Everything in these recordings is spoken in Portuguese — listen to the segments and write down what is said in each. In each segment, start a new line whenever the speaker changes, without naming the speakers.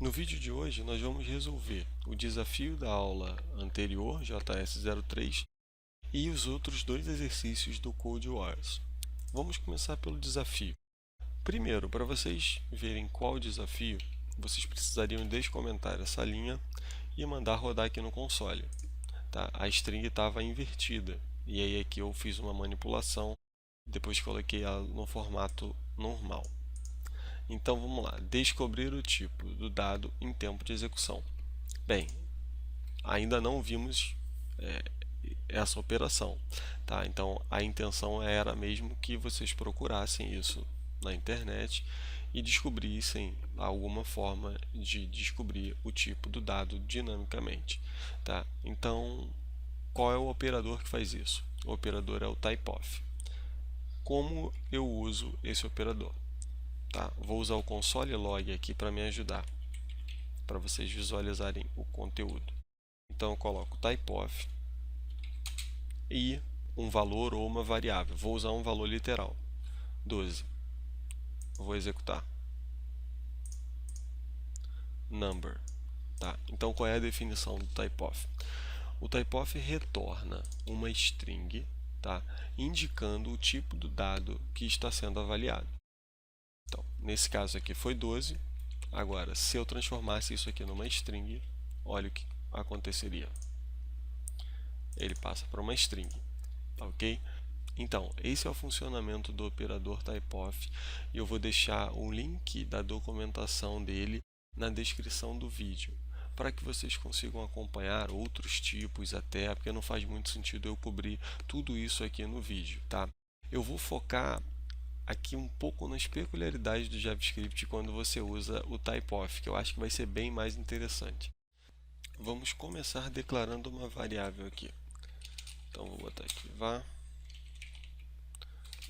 No vídeo de hoje nós vamos resolver o desafio da aula anterior, JS03, e os outros dois exercícios do Code Wars. Vamos começar pelo desafio. Primeiro, para vocês verem qual desafio, vocês precisariam descomentar essa linha e mandar rodar aqui no console. Tá? A string estava invertida, e aí aqui eu fiz uma manipulação, depois coloquei ela no formato normal. Então vamos lá, descobrir o tipo do dado em tempo de execução. Bem, ainda não vimos essa operação, tá? Então a intenção era mesmo que vocês procurassem isso na internet e descobrissem alguma forma de descobrir o tipo do dado dinamicamente, tá? Então, qual é o operador que faz isso? O operador é o typeof. Como eu uso esse operador? Tá? Vou usar o console log aqui para me ajudar, para vocês visualizarem o conteúdo. Então eu coloco typeof e um valor ou uma variável. Vou usar um valor literal, 12. Vou executar. Number. Tá? Então qual é a definição do typeof? O typeof retorna uma string, tá? Indicando o tipo do dado que está sendo avaliado. Então, nesse caso aqui foi 12. Agora, se eu transformasse isso aqui numa string, olha o que aconteceria. Ele passa para uma string, tá ok? Então, esse é o funcionamento do operador typeof e eu vou deixar o link da documentação dele na descrição do vídeo, para que vocês consigam acompanhar outros tipos até, porque não faz muito sentido eu cobrir tudo isso aqui no vídeo, tá? Eu vou focar aqui um pouco nas peculiaridades do JavaScript quando você usa o typeof, que eu acho que vai ser bem mais interessante. Vamos começar declarando uma variável aqui. Então vou botar aqui var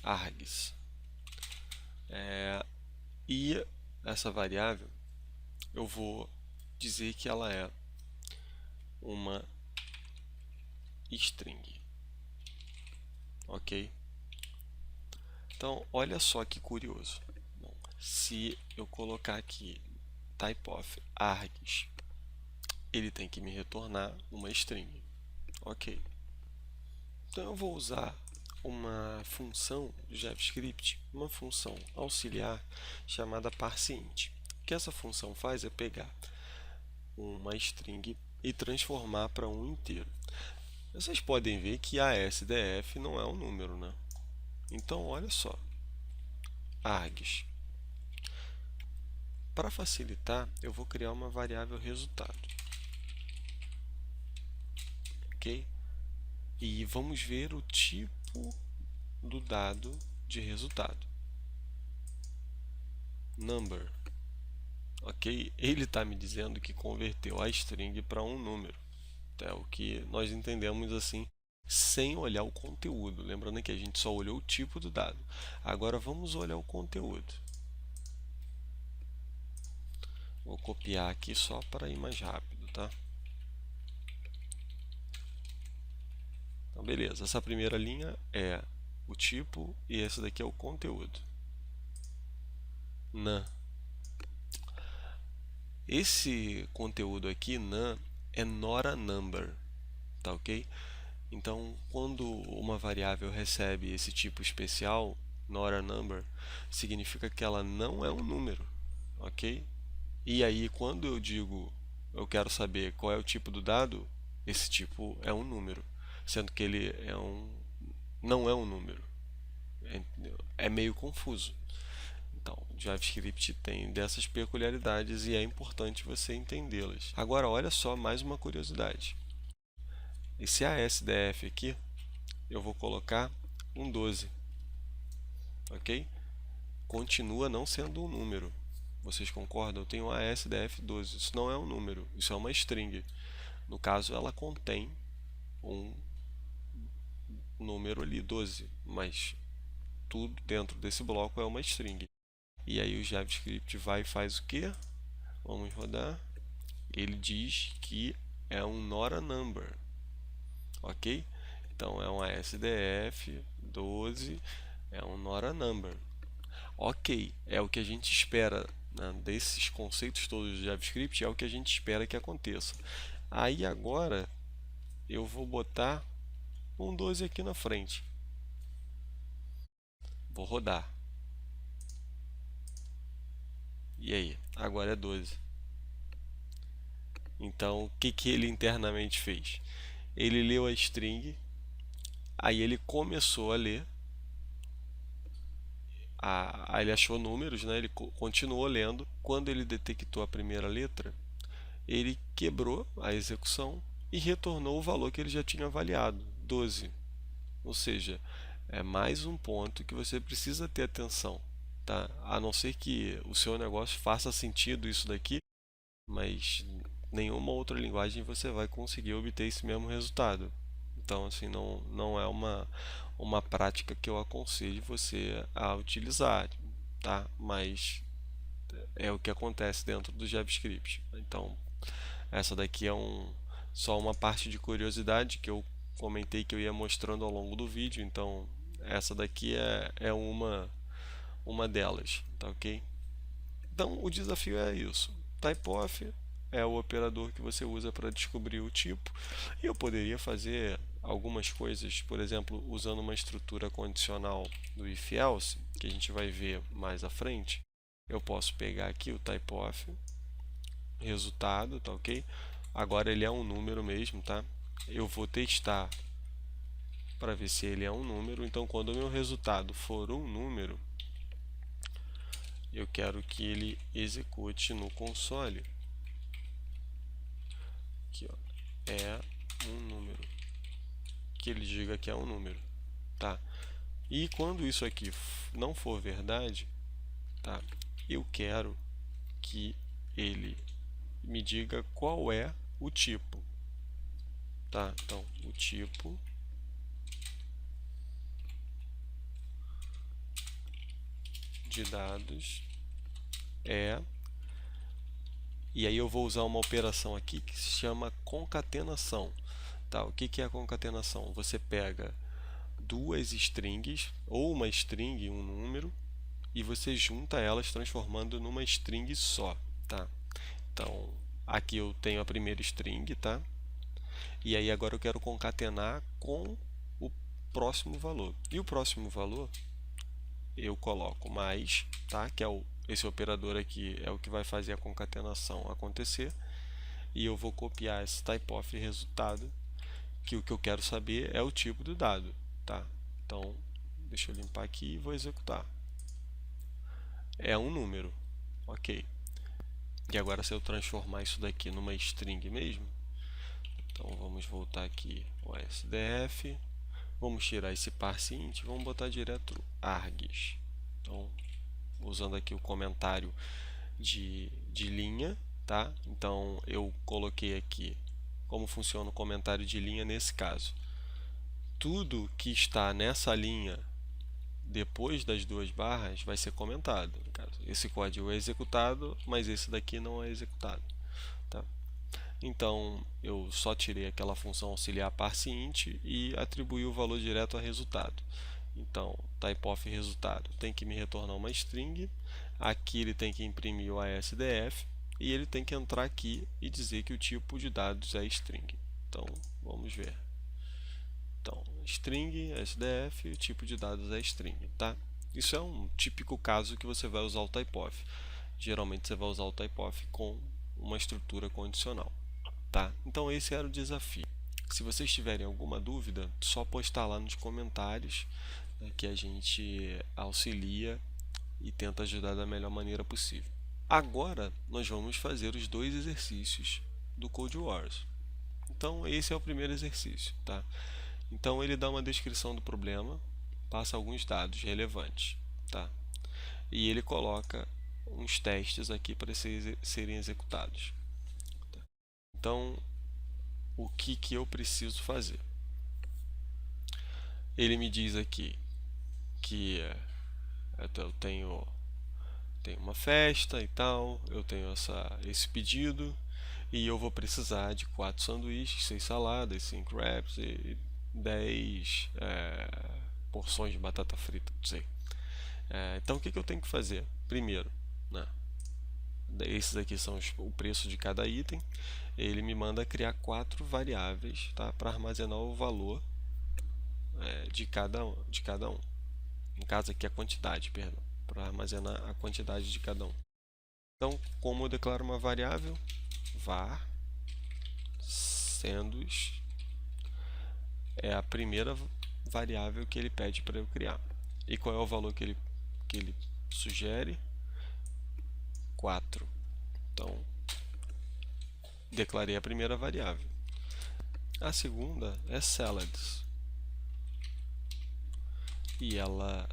args. E essa variável eu vou dizer que ela é uma string. Ok? Então, olha só que curioso. Bom, se eu colocar aqui typeof args, ele tem que me retornar uma string. Ok. Então, eu vou usar uma função do JavaScript, uma função auxiliar chamada parseInt. O que essa função faz é pegar uma string e transformar para um inteiro. Vocês podem ver que a SDF não é um número, né? Então, olha só. Args. Para facilitar, eu vou criar uma variável resultado. Ok? E vamos ver o tipo do dado de resultado. Number. Ok? Ele está me dizendo que converteu a string para um número. É o que nós entendemos assim, sem olhar o conteúdo. Lembrando que a gente só olhou o tipo do dado. Agora vamos olhar o conteúdo. Vou copiar aqui só para ir mais rápido, tá? Então, beleza. Essa primeira linha é o tipo e esse daqui é o conteúdo. None. Esse conteúdo aqui, none, é not a number, tá ok? Então, quando uma variável recebe esse tipo especial, not a number, significa que ela não é um número, ok? E aí, quando eu digo, eu quero saber qual é o tipo do dado, esse tipo é um número, sendo que ele não é um número. É meio confuso. Então, JavaScript tem dessas peculiaridades e é importante você entendê-las. Agora, olha só mais uma curiosidade. Esse ASDF aqui, eu vou colocar um 12, ok? Continua não sendo um número. Vocês concordam? Eu tenho um ASDF 12. Isso não é um número, isso é uma string. No caso, ela contém um número ali, 12, mas tudo dentro desse bloco é uma string. E aí o JavaScript vai e faz o quê? Vamos rodar. Ele diz que é um not a number, ok? Então é um ASDF 12, é um not a number. Ok, é o que a gente espera né, desses conceitos todos do JavaScript é o que a gente espera que aconteça. Aí agora eu vou botar um 12 aqui na frente. Vou rodar. E aí? Agora é 12. Então, o que que ele internamente fez? Ele leu a string, aí ele começou a ler, aí ele achou números, né? Ele continuou lendo. Quando ele detectou a primeira letra, ele quebrou a execução e retornou o valor que ele já tinha avaliado, 12. Ou seja, é mais um ponto que você precisa ter atenção, tá? A não ser que o seu negócio faça sentido isso daqui, mas nenhuma outra linguagem você vai conseguir obter esse mesmo resultado. Então, assim, não é uma prática que eu aconselho você a utilizar, tá? Mas é o que acontece dentro do JavaScript. Então, essa daqui é só uma parte de curiosidade que eu comentei que eu ia mostrando ao longo do vídeo. Então, essa daqui é uma delas, tá ok? Então, o desafio é isso. Typeof é o operador que você usa para descobrir o tipo. E eu poderia fazer algumas coisas, por exemplo, usando uma estrutura condicional do if-else, que a gente vai ver mais à frente. Eu posso pegar aqui o typeof, resultado, tá ok? Agora ele é um número mesmo, tá? Eu vou testar para ver se ele é um número. Então, quando o meu resultado for um número, eu quero que ele execute no console. Aqui, ó, é um número. Que ele diga que é um número, tá? E quando isso aqui não for verdade, tá? Eu quero que ele me diga qual é o tipo, tá? Então, o tipo de dados é, e aí eu vou usar uma operação aqui que se chama concatenação, tá? O que que é a concatenação? Você pega duas strings, ou uma string e um número, e você junta elas transformando numa string só, tá? Então, aqui eu tenho a primeira string, tá? E aí agora eu quero concatenar com o próximo valor. E o próximo valor eu coloco mais, tá? Que é esse operador aqui é o que vai fazer a concatenação acontecer. E eu vou copiar esse typeof resultado, que o que eu quero saber é o tipo do dado, tá? Então, deixa eu limpar aqui e vou executar. É um número, ok. E agora se eu transformar isso daqui numa string mesmo, então vamos voltar aqui ao SDF, vamos tirar esse parseInt, vamos botar direto args. Então, usando aqui o comentário de linha, tá? Então eu coloquei aqui como funciona o comentário de linha nesse caso. Tudo que está nessa linha depois das duas barras vai ser comentado. No caso, esse código é executado, mas esse daqui não é executado, tá? Então eu só tirei aquela função auxiliar parseInt e atribuí o valor direto a resultado. Então, typeof resultado tem que me retornar uma string, aqui ele tem que imprimir o ASDF e ele tem que entrar aqui e dizer que o tipo de dados é string. Então, vamos ver. Então, string, SDF, o tipo de dados é string, tá? Isso é um típico caso que você vai usar o typeof. Geralmente você vai usar o typeof com uma estrutura condicional, tá? Então esse era o desafio. Se vocês tiverem alguma dúvida, só postar lá nos comentários, né, que a gente auxilia e tenta ajudar da melhor maneira possível. Agora nós vamos fazer os dois exercícios do Code Wars. Então esse é o primeiro exercício, tá? Então ele dá uma descrição do problema, passa alguns dados relevantes, tá? E ele coloca uns testes aqui para serem executados. Tá? Então, o que eu preciso fazer? Ele me diz aqui que eu tenho uma festa e tal, eu tenho esse pedido e eu vou precisar de 4 sanduíches, 6 saladas, 5 wraps e 10 porções de batata frita, não sei. Então o que eu tenho que fazer? Primeiro, né? esses aqui são o preço de cada item. Ele me manda criar 4 variáveis, tá? Para armazenar o valor de cada um. No caso aqui a quantidade, perdão, para armazenar a quantidade de cada um. Então, como eu declaro uma variável, var sanduíche é a primeira variável que ele pede para eu criar. E qual é o valor que ele sugere? 4. Então, declarei a primeira variável. A segunda é salads. E ela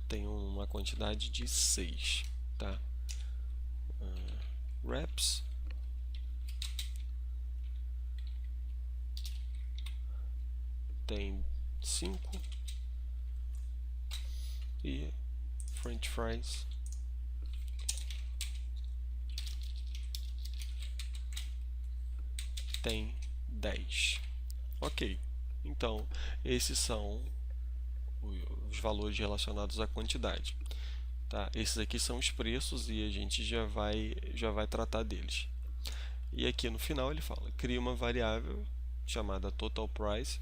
tem uma quantidade de 6. Tá? Wraps tem 5. E French fries tem 10. Ok, então esses são os valores relacionados à quantidade. Tá? Esses aqui são os preços e a gente já vai tratar deles. E aqui no final ele fala, cria uma variável chamada total price,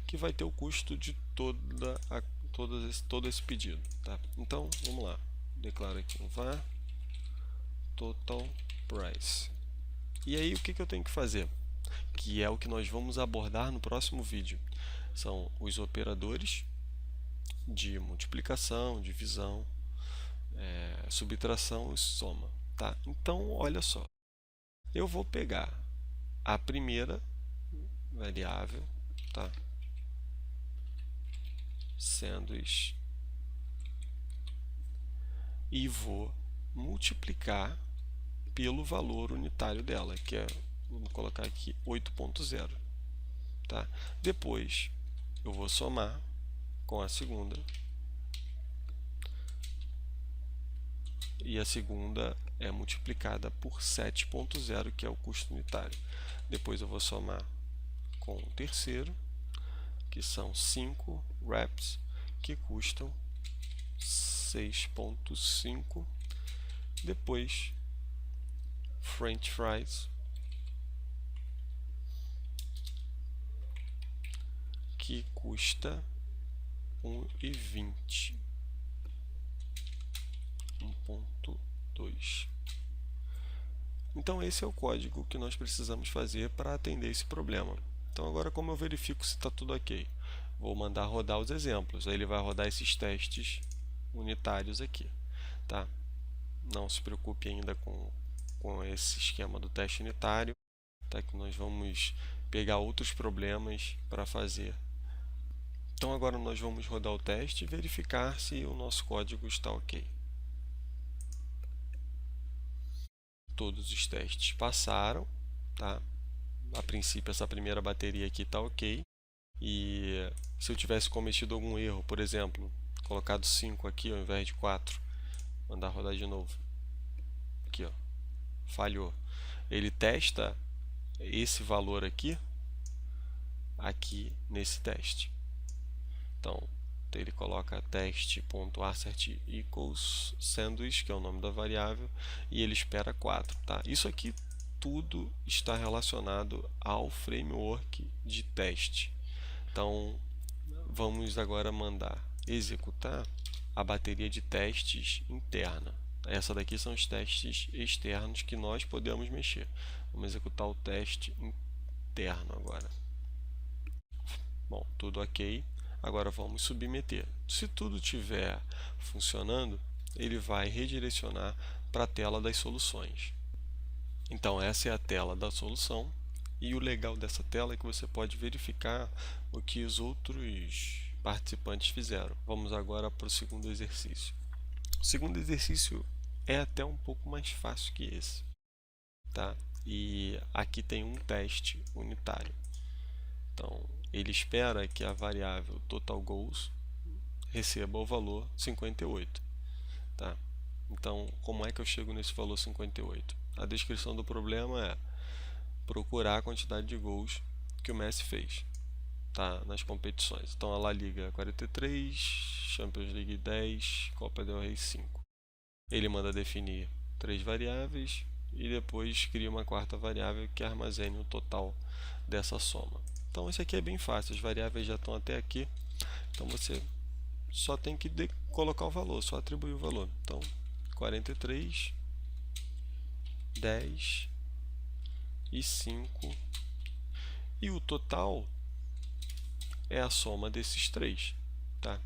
que vai ter o custo de todo esse pedido. Tá? Então, vamos lá. Declaro aqui um var total price. E aí, o que eu tenho que fazer? Que é o que nós vamos abordar no próximo vídeo. São os operadores de multiplicação, divisão, subtração e soma. Tá? Então, olha só. Eu vou pegar a primeira variável, tá? Sanduíche, e vou multiplicar pelo valor unitário dela, que é, vamos colocar aqui, 8.0. Tá? Depois, eu vou somar com a segunda. E a segunda é multiplicada por 7.0, que é o custo unitário. Depois eu vou somar com o terceiro, que são 5 wraps, que custam 6.5. Depois, French fries, que custa 1,20. 1.2. Então esse é o código que nós precisamos fazer para atender esse problema. Então agora, como eu verifico se está tudo ok? Vou mandar rodar os exemplos. Aí ele vai rodar esses testes unitários aqui. Tá? Não se preocupe ainda com esse esquema do teste unitário, tá? Que nós vamos pegar outros problemas para fazer. Então agora nós vamos rodar o teste e verificar se o nosso código está ok. Todos os testes passaram, tá? A princípio essa primeira bateria aqui está ok. E se eu tivesse cometido algum erro, por exemplo, colocado 5 aqui ao invés de 4, mandar rodar de novo. Aqui, ó, falhou. Ele testa esse valor aqui nesse teste. Então, ele coloca teste.assert equals sanduíche, que é o nome da variável, e ele espera 4. Tá? Isso aqui tudo está relacionado ao framework de teste. Então, vamos agora mandar executar a bateria de testes interna. Essa daqui são os testes externos que nós podemos mexer. Vamos executar o teste interno agora. Bom, tudo ok. Agora vamos submeter. Se tudo estiver funcionando, ele vai redirecionar para a tela das soluções. Então essa é a tela da solução. E o legal dessa tela é que você pode verificar o que os outros participantes fizeram. Vamos agora para o segundo exercício. O segundo exercício é até um pouco mais fácil que esse. Tá? E aqui tem um teste unitário. Então, ele espera que a variável total goals receba o valor 58. Tá? Então, como é que eu chego nesse valor 58? A descrição do problema é procurar a quantidade de gols que o Messi fez, tá? Nas competições. Então, a La Liga 43, Champions League 10, Copa del Rey 5. Ele manda definir 3 variáveis e depois cria uma quarta variável que armazene o total dessa soma. Então isso aqui é bem fácil, as variáveis já estão até aqui, então você só tem que colocar o valor, só atribuir o valor. Então 43, 10 e 5, e o total é a soma desses três, tá?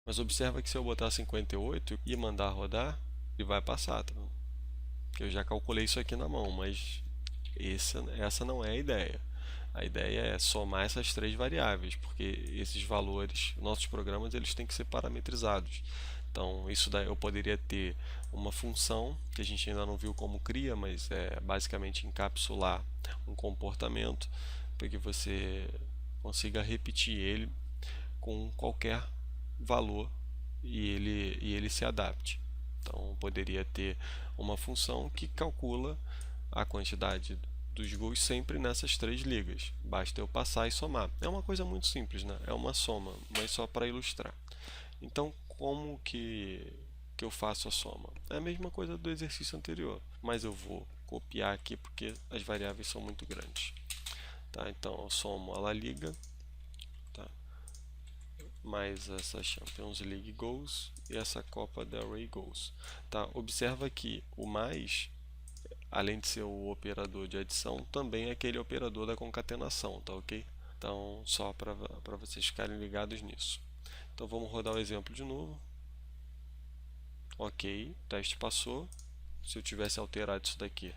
Mas observa que se eu botar 58 e mandar rodar, ele vai passar, tá? Eu já calculei isso aqui na mão, mas essa não é a ideia. A ideia é somar essas três variáveis, porque esses valores, nossos programas, eles têm que ser parametrizados. Então, isso daí eu poderia ter uma função, que a gente ainda não viu como cria, mas é basicamente encapsular um comportamento para que você consiga repetir ele com qualquer valor e ele se adapte. Então, poderia ter uma função que calcula a quantidade dos gols sempre nessas três ligas. Basta eu passar e somar. É uma coisa muito simples, né? É uma soma, mas só para ilustrar. Então, como que eu faço a soma? É a mesma coisa do exercício anterior, mas eu vou copiar aqui porque as variáveis são muito grandes. Tá? Então, eu somo a La Liga, tá? Mais essa Champions League Goals e essa Copa del Rey Goals. Tá? Observa que o mais, além de ser o operador de adição, também é aquele operador da concatenação, tá ok? Então, só para vocês ficarem ligados nisso. Então, vamos rodar o exemplo de novo. Ok, o teste passou. Se eu tivesse alterado isso daqui,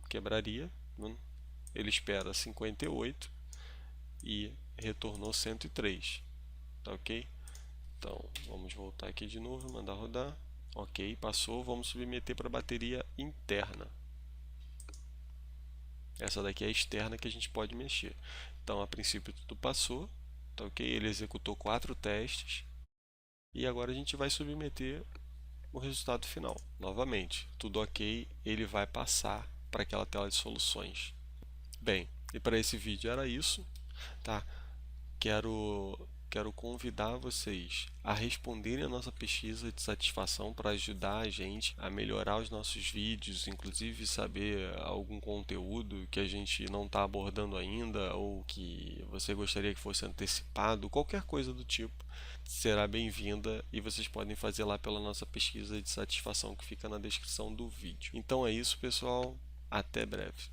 quebraria. Ele espera 58 e retornou 103, tá ok? Então, vamos voltar aqui de novo, mandar rodar. Ok, passou. Vamos submeter para a bateria interna. Essa daqui é a externa que a gente pode mexer. Então, a princípio, tudo passou. Tá ok? Ele executou 4 testes. E agora a gente vai submeter o resultado final. Novamente, tudo ok, ele vai passar para aquela tela de soluções. Bem, e para esse vídeo era isso, tá? Quero convidar vocês a responderem a nossa pesquisa de satisfação para ajudar a gente a melhorar os nossos vídeos, inclusive saber algum conteúdo que a gente não está abordando ainda ou que você gostaria que fosse antecipado, qualquer coisa do tipo será bem-vinda e vocês podem fazer lá pela nossa pesquisa de satisfação que fica na descrição do vídeo. Então é isso, pessoal. Até breve.